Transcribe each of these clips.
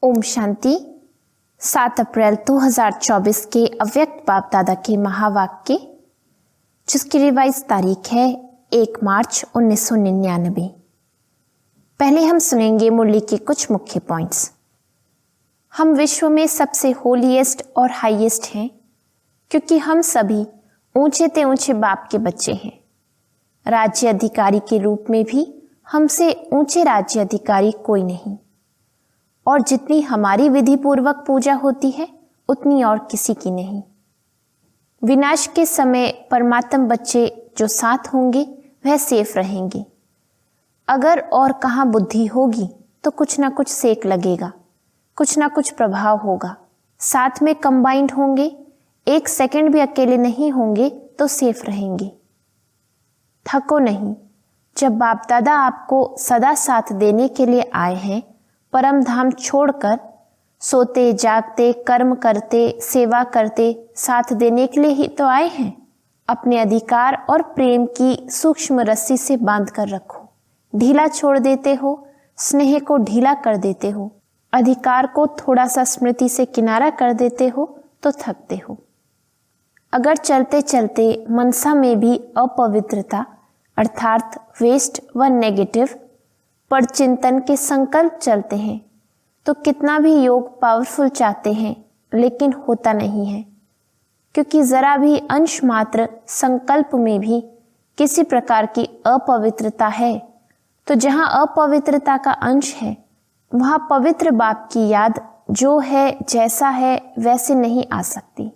ओम शांति। 7 अप्रैल 2024 के अव्यक्त बाप दादा के महावाक्य, जिसकी रिवाइज तारीख है 1 मार्च 1999। पहले हम सुनेंगे मुरली के कुछ मुख्य पॉइंट्स। हम विश्व में सबसे होलीएस्ट और हाईएस्ट हैं, क्योंकि हम सभी ऊंचे ते ऊंचे बाप के बच्चे हैं। राज्य अधिकारी के रूप में भी हमसे ऊंचे राज्य अधिकारी कोई नहीं, और जितनी हमारी विधि पूर्वक पूजा होती है उतनी और किसी की नहीं। विनाश के समय परमात्म बच्चे जो साथ होंगे वह सेफ रहेंगे। अगर और कहाँ बुद्धि होगी तो कुछ ना कुछ सेक लगेगा, कुछ ना कुछ प्रभाव होगा। साथ में कंबाइंड होंगे, 1 सेकंड भी अकेले नहीं होंगे तो सेफ रहेंगे। थको नहीं। जब बाप दादा आपको सदा साथ देने के लिए आए हैं, परम धाम छोड़कर सोते जागते कर्म करते सेवा करते साथ देने के लिए ही तो आए हैं। अपने अधिकार और प्रेम की सूक्ष्म रस्सी से बांध कर रखो। ढीला छोड़ देते हो, स्नेह को ढीला कर देते हो, अधिकार को थोड़ा सा स्मृति से किनारा कर देते हो तो थकते हो। अगर चलते चलते मनसा में भी अपवित्रता अर्थात वेस्ट व नेगेटिव पर चिंतन के संकल्प चलते हैं तो कितना भी योग पावरफुल चाहते हैं लेकिन होता नहीं है, क्योंकि जरा भी अंश मात्र संकल्प में भी किसी प्रकार की अपवित्रता है तो जहां अपवित्रता का अंश है वहां पवित्र बाप की याद जो है जैसा है वैसे नहीं आ सकती।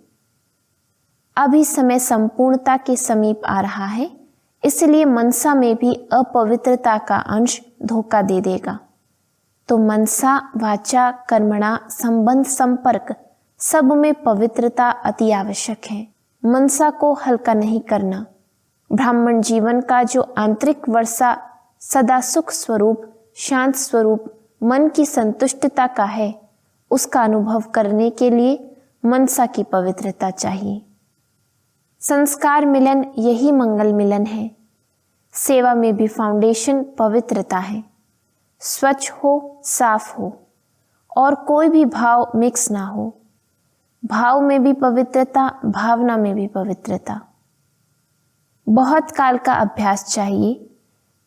अभी समय संपूर्णता के समीप आ रहा है, इसलिए मनसा में भी अपवित्रता का अंश धोखा दे देगा। तो मनसा वाचा कर्मणा संबंध संपर्क सब में पवित्रता अति आवश्यक है। मनसा को हल्का नहीं करना। ब्राह्मण जीवन का जो आंतरिक वर्षा सदा सुख स्वरूप शांत स्वरूप मन की संतुष्टता का है, उसका अनुभव करने के लिए मनसा की पवित्रता चाहिए। संस्कार मिलन यही मंगल मिलन है। सेवा में भी फाउंडेशन पवित्रता है। स्वच्छ हो, साफ हो और कोई भी भाव मिक्स ना हो। भाव में भी पवित्रता, भावना में भी पवित्रता। बहुत काल का अभ्यास चाहिए।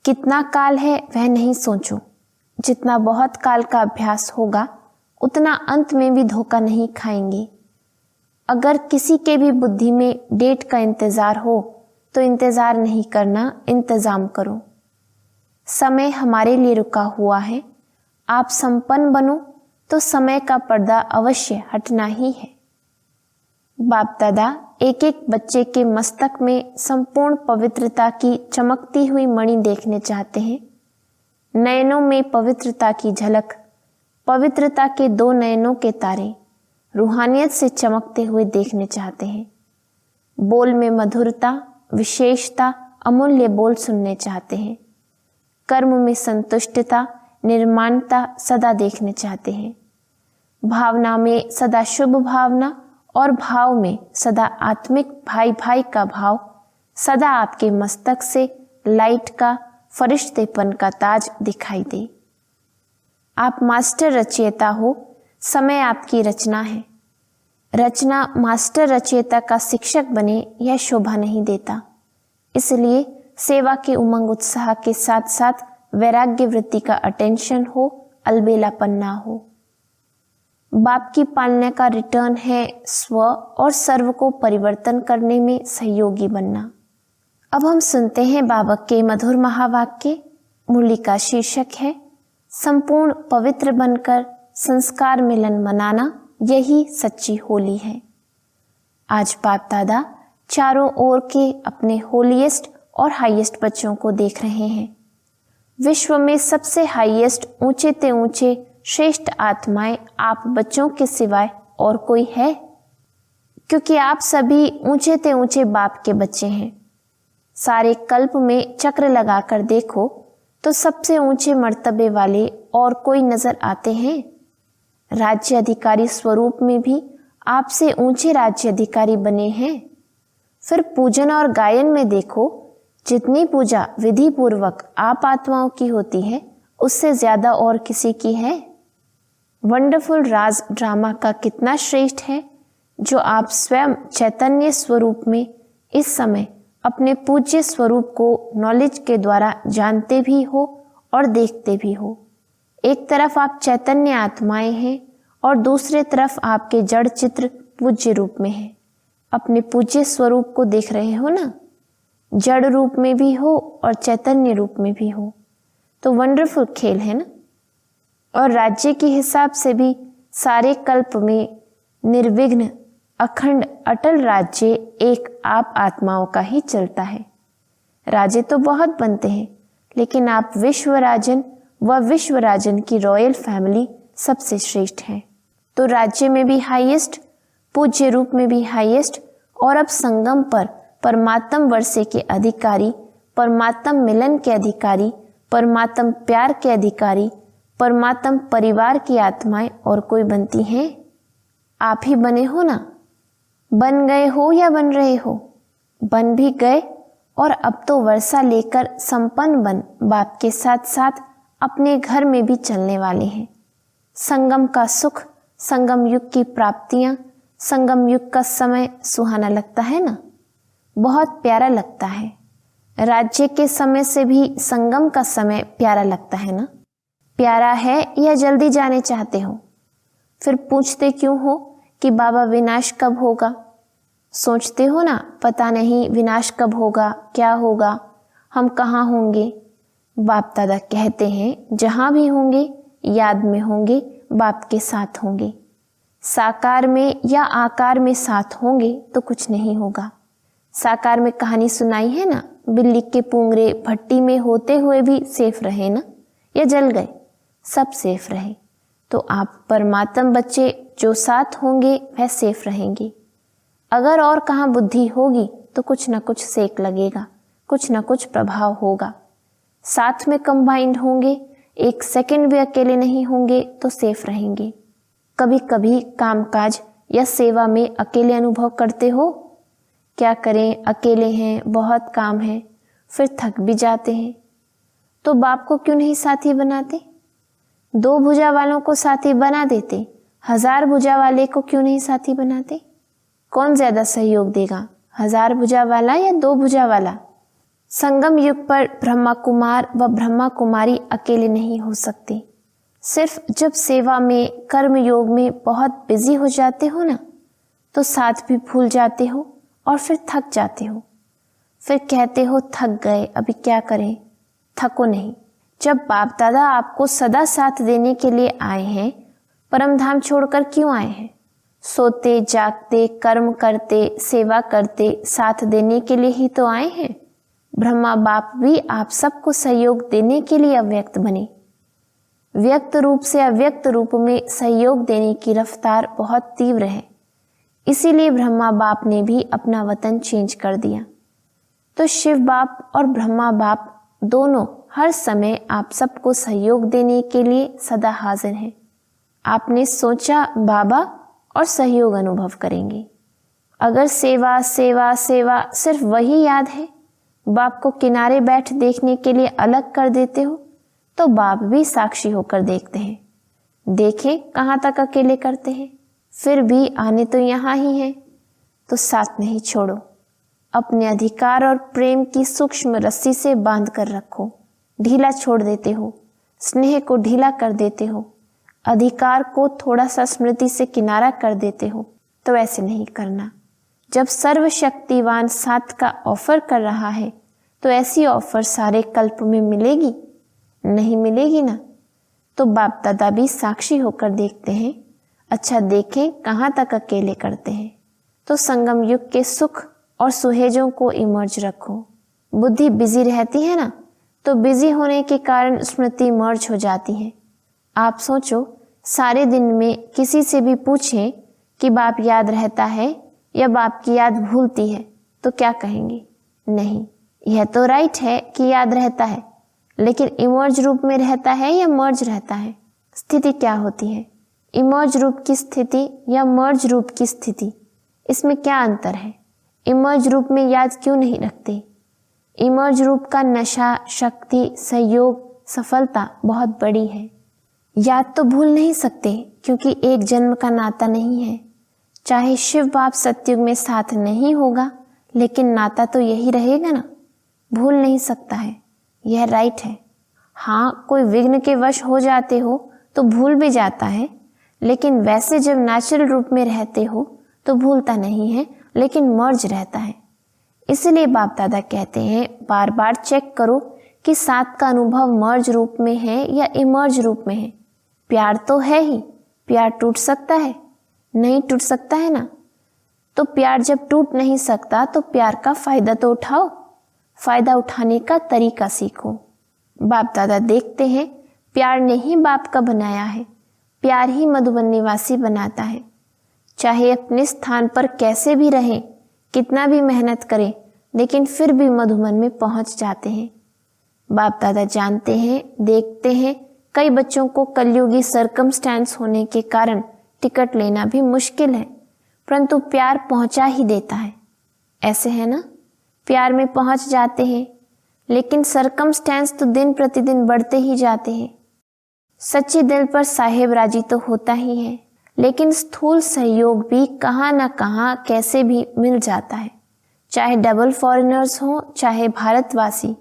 कितना काल है वह नहीं सोचो। जितना बहुत काल का अभ्यास होगा उतना अंत में भी धोखा नहीं खाएंगे। अगर किसी के भी बुद्धि में डेट का इंतजार हो तो इंतजार नहीं करना, इंतजाम करो। समय हमारे लिए रुका हुआ है। आप संपन्न बनो तो समय का पर्दा अवश्य हटना ही है। बाप दादा एक एक बच्चे के मस्तक में संपूर्ण पवित्रता की चमकती हुई मणि देखने चाहते हैं। नयनों में पवित्रता की झलक, पवित्रता के 2 नयनों के तारे रूहानियत से चमकते हुए देखने चाहते हैं। बोल में मधुरता, विशेषता, अमूल्य बोल सुनने चाहते हैं। कर्म में संतुष्टता, निर्माणता सदा देखने चाहते हैं। भावना में सदा शुभ भावना और भाव में सदा आत्मिक भाई भाई का भाव सदा आपके मस्तक से लाइट का फरिश्तेपन का ताज दिखाई दे। आप मास्टर रचयिता हो, समय आपकी रचना है। रचना मास्टर रचयिता का शिक्षक बने यह शोभा नहीं देता। इसलिए सेवा के उमंग उत्साह के साथ साथ वैराग्य वृत्ति का अटेंशन हो, अलबेलापन ना हो। बाप की पालना का रिटर्न है स्व और सर्व को परिवर्तन करने में सहयोगी बनना। अब हम सुनते हैं बाबा के मधुर महावाक्य। मुरली का शीर्षक है संपूर्ण पवित्र बनकर संस्कार मिलन मनाना, यही सच्ची होली है। आज बाप दादा चारों ओर के अपने होलीएस्ट और हाईएस्ट बच्चों को देख रहे हैं। विश्व में सबसे हाईएस्ट ऊंचे ते ऊंचे श्रेष्ठ आत्माएं आप बच्चों के सिवाय और कोई है? क्योंकि आप सभी ऊंचे ते ऊंचे बाप के बच्चे हैं। सारे कल्प में चक्र लगाकर देखो तो सबसे ऊंचे मर्तबे वाले और कोई नजर आते हैं? राज्य अधिकारी स्वरूप में भी आपसे ऊंचे राज्य अधिकारी बने हैं। फिर पूजन और गायन में देखो, जितनी पूजा विधि पूर्वक आप आत्माओं की होती है उससे ज्यादा और किसी की है? वंडरफुल राज ड्रामा का कितना श्रेष्ठ है जो आप स्वयं चैतन्य स्वरूप में इस समय अपने पूज्य स्वरूप को नॉलेज के द्वारा जानते भी हो और देखते भी हो। एक तरफ आप चैतन्य आत्माएं हैं और दूसरे तरफ आपके जड़ चित्र पूज्य रूप में है। अपने पूज्य स्वरूप को देख रहे हो ना, जड़ रूप में भी हो और चैतन्य रूप में भी हो, तो वंडरफुल खेल है ना। और राज्य के हिसाब से भी सारे कल्प में निर्विघ्न अखंड अटल राज्य एक आप आत्माओं का ही चलता है। राज्य तो बहुत बनते हैं, लेकिन आप विश्वराजन व विश्वराजन की रॉयल फैमिली सबसे श्रेष्ठ है। तो राज्य में भी हाईएस्ट, पूज्य रूप में भी हाईएस्ट, और अब संगम पर परमात्म वर्षे के अधिकारी, परमात्म मिलन के अधिकारी, परमात्म प्यार के अधिकारी, परमात्म परिवार की आत्माएं और कोई बनती हैं? आप ही बने हो ना। बन गए हो या बन रहे हो? बन भी गए और अब तो वर्षा लेकर संपन्न बन बाप के साथ साथ अपने घर में भी चलने वाले हैं। संगम का सुख, संगम युग की प्राप्तियां, संगम युग का समय सुहाना लगता है ना, बहुत प्यारा लगता है। राज्य के समय से भी संगम का समय प्यारा लगता है ना। प्यारा है या जल्दी जाने चाहते हो? फिर पूछते क्यों हो कि बाबा विनाश कब होगा? सोचते हो ना, पता नहीं विनाश कब होगा, क्या होगा, हम कहाँ होंगे। बाप दादा कहते हैं जहाँ भी होंगे याद में होंगे, बाप के साथ होंगे। साकार में या आकार में साथ होंगे तो कुछ नहीं होगा। साकार में कहानी सुनाई है ना, बिल्ली के पूंगरे भट्टी में होते हुए भी सेफ रहे ना, या जल गए? सब सेफ रहे। तो आप परमात्म बच्चे जो साथ होंगे वह सेफ रहेंगे। अगर और कहाँ बुद्धि होगी तो कुछ ना कुछ सेक लगेगा, कुछ ना कुछ प्रभाव होगा। साथ में कंबाइंड होंगे, एक सेकंड भी अकेले नहीं होंगे तो सेफ रहेंगे। कभी कभी कामकाज या सेवा में अकेले अनुभव करते हो? क्या करें, अकेले हैं, बहुत काम है, फिर थक भी जाते हैं। तो बाप को क्यों नहीं साथी बनाते? 2 भुजा वालों को साथी बना देते, 1000 भुजा वाले को क्यों नहीं साथी बनाते? कौन ज्यादा सहयोग देगा, 1000 भुजा वाला या 2 भुजा वाला? संगम युग पर ब्रह्मा कुमार व ब्रह्मा कुमारी अकेले नहीं हो सकते। सिर्फ जब सेवा में, कर्म योग में बहुत बिजी हो जाते हो ना, तो साथ भी भूल जाते हो और फिर थक जाते हो। फिर कहते हो थक गए, अभी क्या करें। थको नहीं। जब बाप दादा आपको सदा साथ देने के लिए आए हैं, परम धाम छोड़कर क्यों आए हैं? सोते जागते, कर्म करते, सेवा करते, साथ देने के लिए ही तो आए हैं। ब्रह्मा बाप भी आप सबको सहयोग देने के लिए अव्यक्त बने। व्यक्त रूप से अव्यक्त रूप में सहयोग देने की रफ्तार बहुत तीव्र है, इसीलिए ब्रह्मा बाप ने भी अपना वतन चेंज कर दिया। तो शिव बाप और ब्रह्मा बाप दोनों हर समय आप सबको सहयोग देने के लिए सदा हाजिर हैं। आपने सोचा बाबा और सहयोग अनुभव करेंगे। अगर सेवा सेवा सेवा सिर्फ वही याद है, बाप को किनारे बैठ देखने के लिए अलग कर देते हो, तो बाप भी साक्षी होकर देखते हैं। देखें कहाँ तक अकेले करते हैं, फिर भी आने तो यहाँ ही हैं, तो साथ नहीं छोड़ो। अपने अधिकार और प्रेम की सूक्ष्म रस्सी से बांध कर रखो। ढीला छोड़ देते हो, स्नेह को ढीला कर देते हो, अधिकार को थोड़ा सा स्मृति से किनारा कर देते हो, तो ऐसे नहीं करना। जब सर्वशक्तिवान साथ का ऑफर कर रहा है, तो ऐसी ऑफर सारे कल्प में मिलेगी? नहीं मिलेगी ना। तो बाप दादा भी साक्षी होकर देखते हैं। अच्छा देखें कहाँ तक अकेले करते हैं। तो संगम युग के सुख और सुहेजों को इमर्ज रखो। बुद्धि बिजी रहती है ना, तो बिजी होने के कारण स्मृति मर्ज हो जाती है। आप सोचो, सारे दिन में किसी से भी पूछें कि बाप याद रहता है या बाप की याद भूलती है, तो क्या कहेंगे? नहीं, यह तो राइट है कि याद रहता है, लेकिन इमर्ज रूप में रहता है या मर्ज रहता है? स्थिति क्या होती है? इमर्ज रूप की स्थिति या मर्ज रूप की स्थिति, इसमें क्या अंतर है? इमर्ज रूप में याद क्यों नहीं रखते? इमर्ज रूप का नशा, शक्ति, सहयोग, सफलता बहुत बड़ी है। याद तो भूल नहीं सकते, क्योंकि एक जन्म का नाता नहीं है। चाहे शिव बाप सतयुग में साथ नहीं होगा, लेकिन नाता तो यही रहेगा ना, भूल नहीं सकता है, यह राइट है। हाँ, कोई विघ्न के वश हो जाते हो तो भूल भी जाता है, लेकिन वैसे जब नेचुरल रूप में रहते हो तो भूलता नहीं है, लेकिन मर्ज रहता है। इसलिए बाप दादा कहते हैं बार बार चेक करो कि साथ का अनुभव मर्ज रूप में है या इमर्ज रूप में है। प्यार तो है ही, प्यार टूट सकता है? नहीं टूट सकता है ना। तो प्यार जब टूट नहीं सकता तो प्यार का फायदा तो उठाओ, फायदा उठाने का तरीका सीखो। बाप दादा देखते हैं प्यार ने ही बाप का बनाया है, प्यार ही मधुबन निवासी बनाता है। चाहे अपने स्थान पर कैसे भी रहें, कितना भी मेहनत करें, लेकिन फिर भी मधुबन में पहुंच जाते हैं। बाप दादा जानते हैं, देखते हैं कई बच्चों को कलयुगी सर्कमस्टेंस होने के कारण टिकट लेना भी मुश्किल है, परंतु प्यार पहुंचा ही देता है। ऐसे है ना, प्यार में पहुंच जाते हैं, लेकिन सर्कमस्टेंस तो दिन प्रतिदिन बढ़ते ही जाते हैं। सच्चे दिल पर साहेब राजी तो होता ही है, लेकिन स्थूल सहयोग भी कहाँ न कहाँ कैसे भी मिल जाता है। चाहे डबल फॉरेनर्स हो, चाहे भारतवासी,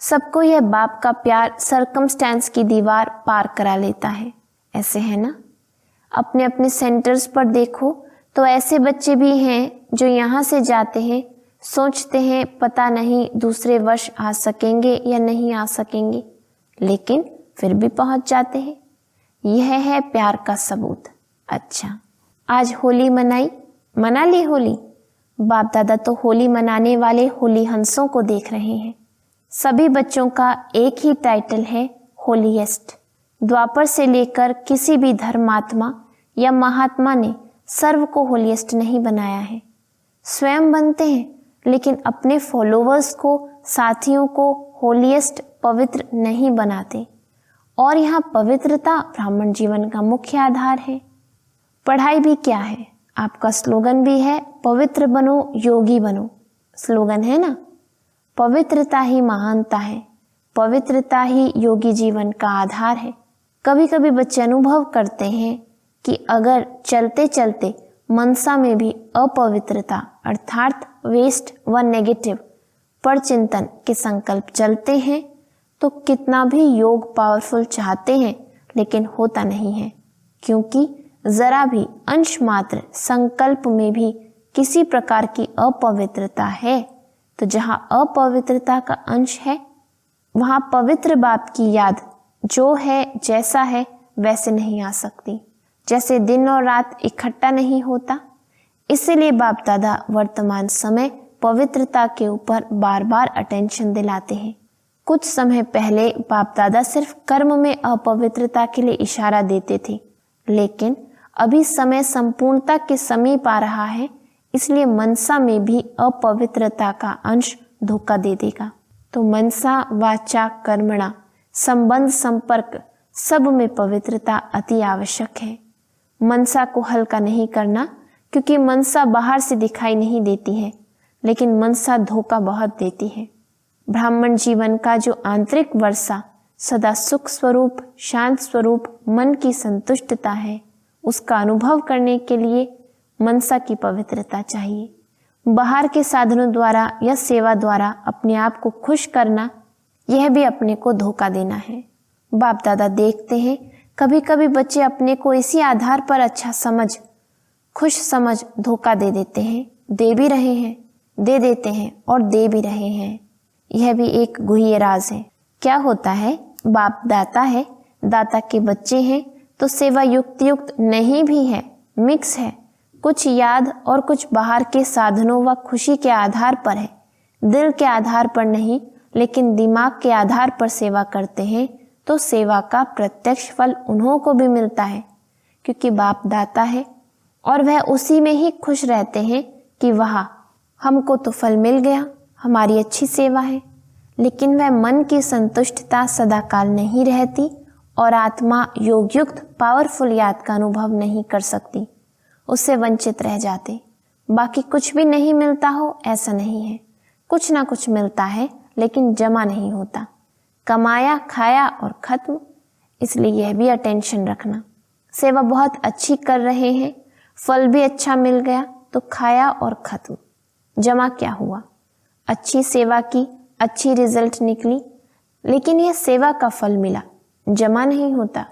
सबको यह बाप का प्यार सर्कमस्टेंस की दीवार पार करा लेता है। ऐसे है ना। अपने अपने सेंटर्स पर देखो तो ऐसे बच्चे भी हैं जो यहाँ से जाते हैं, सोचते हैं पता नहीं दूसरे वर्ष आ सकेंगे या नहीं आ सकेंगे, लेकिन फिर भी पहुँच जाते हैं। यह है प्यार का सबूत। अच्छा, आज होली मना ली होली। बाप दादा तो होली मनाने वाले होली हंसों को देख रहे हैं। सभी बच्चों का एक ही टाइटल है, होलीएस्ट। द्वापर से लेकर किसी भी धर्मात्मा या महात्मा ने सर्व को होलीएस्ट नहीं बनाया है। स्वयं बनते हैं, लेकिन अपने फॉलोवर्स को, साथियों को होलीएस्ट, पवित्र नहीं बनाते। और यहाँ पवित्रता ब्राह्मण जीवन का मुख्य आधार है। पढ़ाई भी क्या है, आपका स्लोगन भी है, पवित्र बनो योगी बनो। स्लोगन है ना, पवित्रता ही महानता है, पवित्रता ही योगी जीवन का आधार है। कभी कभी बच्चे अनुभव करते हैं कि अगर चलते चलते मनसा में भी अपवित्रता अर्थात वेस्ट व नेगेटिव पर चिंतन के संकल्प चलते हैं तो कितना भी योग पावरफुल चाहते हैं, लेकिन होता नहीं है, क्योंकि जरा भी अंश मात्र संकल्प में भी किसी प्रकार की अपवित्रता है, तो जहाँ अपवित्रता का अंश है वहाँ पवित्र बाप की याद जो है, जैसा है वैसे नहीं आ सकती, जैसे दिन और रात इकट्ठा नहीं होता। इसीलिए बाप दादा वर्तमान समय पवित्रता के ऊपर बार बार अटेंशन दिलाते हैं। कुछ समय पहले बाप दादा सिर्फ कर्म में अपवित्रता के लिए इशारा देते थे, लेकिन अभी समय संपूर्णता के समीप आ रहा है, इसलिए मनसा में भी अपवित्रता का अंश धोखा दे देगा। तो मनसा, वाचा, कर्मणा, संबंध, संपर्क सब में पवित्रता अति आवश्यक है। मनसा को हल्का नहीं करना, क्योंकि मनसा बाहर से दिखाई नहीं देती है, लेकिन मनसा धोखा बहुत देती है। ब्राह्मण जीवन का जो आंतरिक वर्षा सदा सुख स्वरूप, शांत स्वरूप मन की संतुष्टता है, उसका अनुभव करने के लिए मनसा की पवित्रता चाहिए। बाहर के साधनों द्वारा या सेवा द्वारा अपने आप को खुश करना, यह भी अपने को धोखा देना है। बाप दादा देखते हैं कभी कभी बच्चे अपने को इसी आधार पर अच्छा समझ, खुश समझ धोखा दे देते हैं, दे भी रहे हैं, दे देते हैं और दे भी रहे हैं। यह भी एक गुह्य राज है। क्या होता है, बाप दाता है, दाता के बच्चे हैं, तो सेवा युक्त नहीं भी है, मिक्स है। कुछ याद और कुछ बाहर के साधनों व खुशी के आधार पर है, दिल के आधार पर नहीं, लेकिन दिमाग के आधार पर सेवा करते हैं, तो सेवा का प्रत्यक्ष फल उन्हों को भी मिलता है, क्योंकि बाप दाता है और वह उसी में ही खुश रहते हैं कि वह हमको तो फल मिल गया, हमारी अच्छी सेवा है। लेकिन वह मन की संतुष्टता सदाकाल नहीं रहती और आत्मा योगयुक्त पावरफुल याद का अनुभव नहीं कर सकती, उससे वंचित रह जाते। बाकी कुछ भी नहीं मिलता हो ऐसा नहीं है, कुछ ना कुछ मिलता है, लेकिन जमा नहीं होता, कमाया, खाया और खत्म। इसलिए यह भी अटेंशन रखना। सेवा बहुत अच्छी कर रहे हैं, फल भी अच्छा मिल गया तो खाया और खत्म। जमा क्या हुआ? अच्छी सेवा की, अच्छी रिजल्ट निकली, लेकिन यह सेवा का फल मिला, जमा नहीं होता।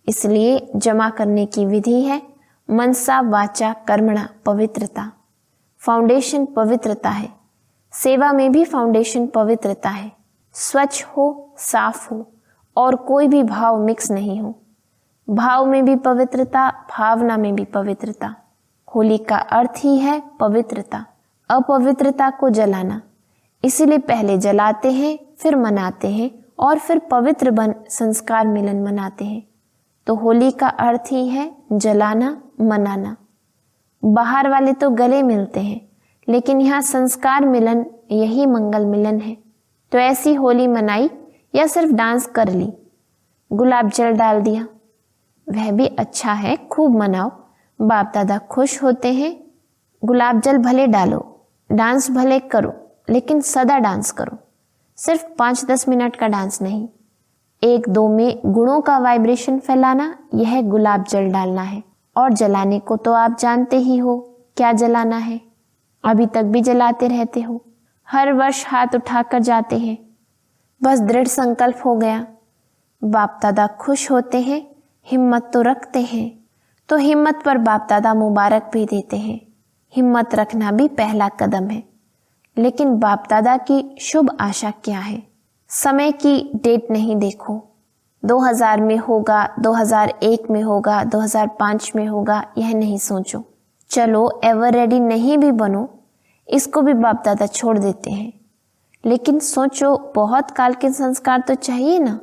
इसलिए जमा करने की विधि है मनसा वाचा कर्मणा पवित्रता। फाउंडेशन पवित्रता है, सेवा में भी फाउंडेशन पवित्रता है। स्वच्छ हो, साफ हो और कोई भी भाव मिक्स नहीं हो। भाव में भी पवित्रता, भावना में भी पवित्रता। होली का अर्थ ही है पवित्रता, अपवित्रता को जलाना। इसीलिए पहले जलाते हैं, फिर मनाते हैं और फिर पवित्र बन संस्कार मिलन मनाते हैं। तो होली का अर्थ ही है जलाना, मनाना। बाहर वाले तो गले मिलते हैं, लेकिन यहाँ संस्कार मिलन, यही मंगल मिलन है। तो ऐसी होली मनाई या सिर्फ डांस कर ली, गुलाब जल डाल दिया, वह भी अच्छा है, खूब मनाओ, बाप दादा खुश होते हैं। गुलाब जल भले डालो, डांस भले करो, लेकिन सदा डांस करो, सिर्फ 5-10 मिनट का डांस नहीं। 1-2 में गुणों का वाइब्रेशन फैलाना, यह गुलाब जल डालना है। और जलाने को तो आप जानते ही हो क्या जलाना है, अभी तक भी जलाते रहते हो, हर वर्ष हाथ उठाकर जाते हैं। बस दृढ़ संकल्प हो गया, बाप दादा खुश होते हैं, हिम्मत तो रखते हैं। तो हिम्मत पर बाप दादा मुबारक भी देते हैं। हिम्मत रखना भी पहला कदम है। लेकिन बाप दादा की शुभ आशा क्या है? समय की डेट नहीं देखो, 2000 में होगा, 2001 में होगा, 2005 में होगा, यह नहीं सोचो। चलो एवर रेडी नहीं भी बनो, इसको भी बाप दादा छोड़ देते हैं। लेकिन सोचो, बहुत काल के संस्कार तो चाहिए ना।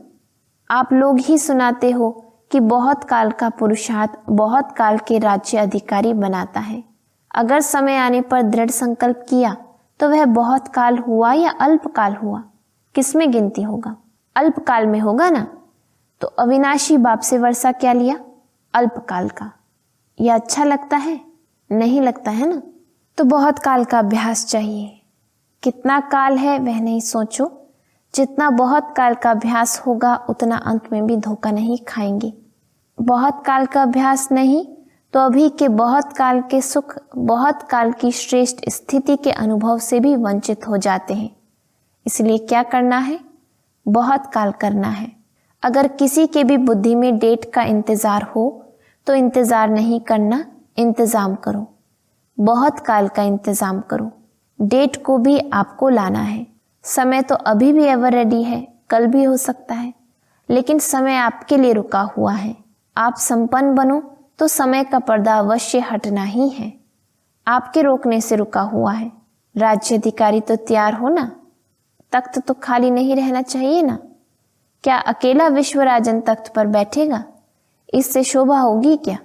आप लोग ही सुनाते हो कि बहुत काल का पुरुषार्थ बहुत काल के राज्य अधिकारी बनाता है। अगर समय आने पर दृढ़ संकल्प किया तो वह बहुत काल हुआ या अल्प काल हुआ, किसमें गिनती होगा? अल्प काल में होगा ना। तो अविनाशी बाप से वर्षा क्या लिया? अल्प काल का। यह अच्छा लगता है? नहीं लगता है ना। तो बहुत काल का अभ्यास चाहिए। कितना काल है वह नहीं सोचो, जितना बहुत काल का अभ्यास होगा उतना अंत में भी धोखा नहीं खाएंगे। बहुत काल का अभ्यास नहीं तो अभी के बहुत काल के सुख, बहुत काल की श्रेष्ठ स्थिति के अनुभव से भी वंचित हो जाते हैं। इसलिए क्या करना है? बहुत काल करना है। अगर किसी के भी बुद्धि में डेट का इंतजार हो तो इंतजार नहीं करना, इंतजाम करो। बहुत काल का इंतजाम करो। डेट को भी आपको लाना है। समय तो अभी भी एवर रेडी है, कल भी हो सकता है, लेकिन समय आपके लिए रुका हुआ है। आप संपन्न बनो तो समय का पर्दा अवश्य हटना ही है। आपके रोकने से रुका हुआ है। राज्य अधिकारी तो तैयार हो ना, तख्त तो खाली नहीं रहना चाहिए ना। क्या अकेला विश्वराजन तख्त पर बैठेगा? इससे शोभा होगी क्या?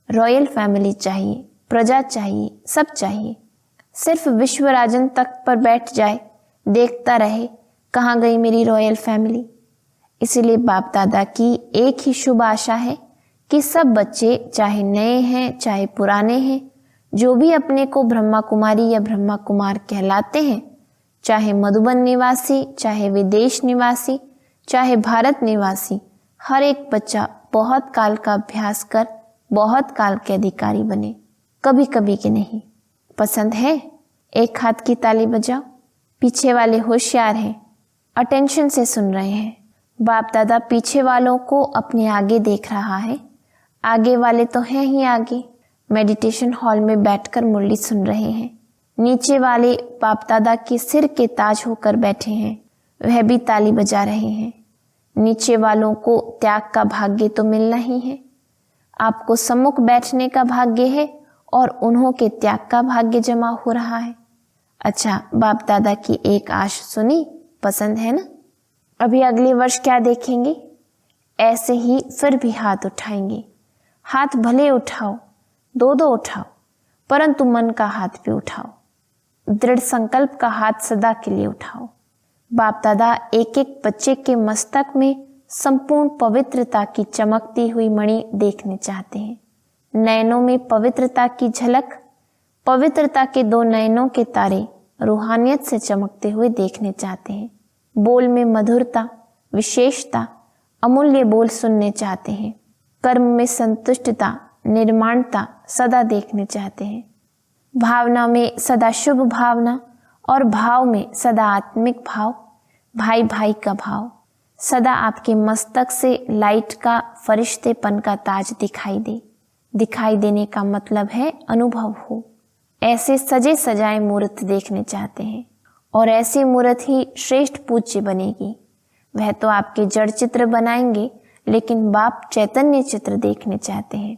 रॉयल फैमिली चाहिए, प्रजा चाहिए, सब चाहिए। सिर्फ विश्वराजन तख्त पर बैठ जाए, देखता रहे कहाँ गई मेरी रॉयल फैमिली। इसीलिए बाप दादा की एक ही शुभ आशा है कि सब बच्चे, चाहे नए हैं चाहे पुराने हैं, जो भी अपने को ब्रह्मा कुमारी या ब्रह्मा कुमार कहलाते हैं, चाहे मधुबन निवासी, चाहे विदेश निवासी, चाहे भारत निवासी, हर एक बच्चा बहुत काल का अभ्यास कर बहुत काल के अधिकारी बने, कभी कभी के नहीं। पसंद है? एक हाथ की ताली बजाओ। पीछे वाले होशियार हैं, अटेंशन से सुन रहे हैं। बाप दादा पीछे वालों को अपने आगे देख रहा है, आगे वाले तो हैं ही आगे, मेडिटेशन हॉल में बैठकर मुरली सुन रहे हैं। नीचे वाले बाप दादा के सिर के ताज होकर बैठे हैं, वह भी ताली बजा रहे हैं। नीचे वालों को त्याग का भाग्य तो मिलना ही है। आपको सम्मुख बैठने का भाग्य है और उन्हों के त्याग का भाग्य जमा हो रहा है। अच्छा, बाप दादा की एक आश सुनी, पसंद है ना। अभी अगले वर्ष क्या देखेंगे? ऐसे ही फिर भी हाथ उठाएंगे। हाथ भले उठाओ, 2-2 उठाओ, परंतु मन का हाथ भी उठाओ। दृढ़ संकल्प का हाथ सदा के लिए उठाओ। बाप दादा एक एक बच्चे के मस्तक में संपूर्ण पवित्रता की चमकती हुई मणि देखने चाहते हैं। नयनों में पवित्रता की झलक, पवित्रता के 2 नयनों के तारे रूहानियत से चमकते हुए देखने चाहते हैं। बोल में मधुरता, विशेषता, अमूल्य बोल सुनने चाहते हैं। कर्म में संतुष्टता, निर्माणता सदा देखने चाहते हैं। भावना में सदा शुभ भावना और भाव में सदा आत्मिक भाव, भाई भाई का भाव। सदा आपके मस्तक से लाइट का, फरिश्तेपन का ताज दिखाई दे। दिखाई देने का मतलब है अनुभव हो। ऐसे सजे सजाए मूर्त देखने चाहते हैं और ऐसी मूर्त ही श्रेष्ठ पूज्य बनेगी। वह तो आपके जड़ चित्र बनाएंगे, लेकिन बाप चैतन्य चित्र देखने चाहते हैं।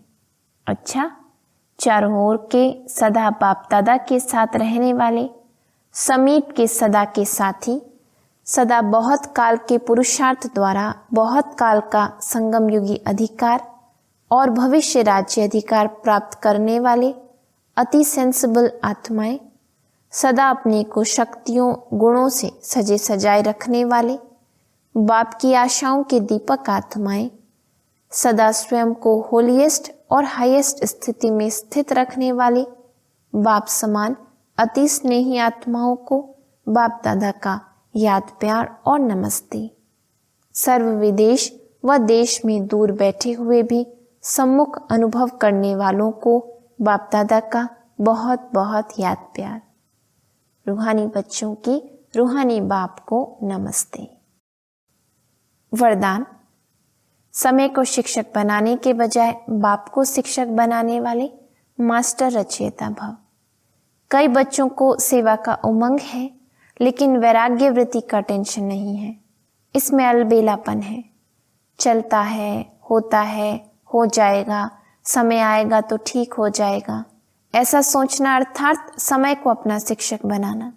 अच्छा, चारों ओर के सदा बाप दादा के साथ रहने वाले, समीप के सदा के साथी, सदा बहुत काल के पुरुषार्थ द्वारा बहुत काल का संगम युगी अधिकार और भविष्य राज्य अधिकार प्राप्त करने वाले अति सेंसिबल आत्माएं, सदा अपने को शक्तियों गुणों से सजे सजाए रखने वाले बाप की आशाओं के दीपक आत्माएं, सदा स्वयं को होलीएस्ट और हाईएस्ट स्थिति में स्थित रखने वाले बाप समान अति स्नेही आत्माओं को बाप दादा का याद प्यार और नमस्ते। सर्व विदेश व देश में दूर बैठे हुए भी सम्मुख अनुभव करने वालों को बाप दादा का बहुत बहुत याद प्यार। रूहानी बच्चों की रूहानी बाप को नमस्ते। वरदान। समय को शिक्षक बनाने के बजाय बाप को शिक्षक बनाने वाले मास्टर रचयिता भव। कई बच्चों को सेवा का उमंग है, लेकिन वैराग्य वृत्ति का टेंशन नहीं है। इसमें अलबेलापन है। चलता है, होता है, हो जाएगा, समय आएगा तो ठीक हो जाएगा, ऐसा सोचना अर्थात समय को अपना शिक्षक बनाना।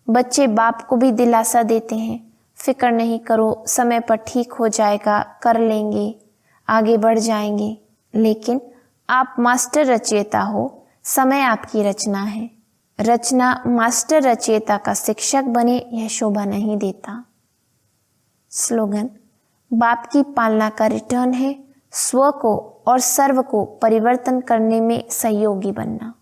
बच्चे बाप को भी दिलासा देते हैं, फिक्र नहीं करो, समय पर ठीक हो जाएगा, कर लेंगे, आगे बढ़ जाएंगे। लेकिन आप मास्टर रचयिता हो, समय आपकी रचना है। रचना मास्टर रचयिता का शिक्षक बने, यह शोभा नहीं देता। स्लोगन। बाप की पालना का रिटर्न है स्व को और सर्व को परिवर्तन करने में सहयोगी बनना।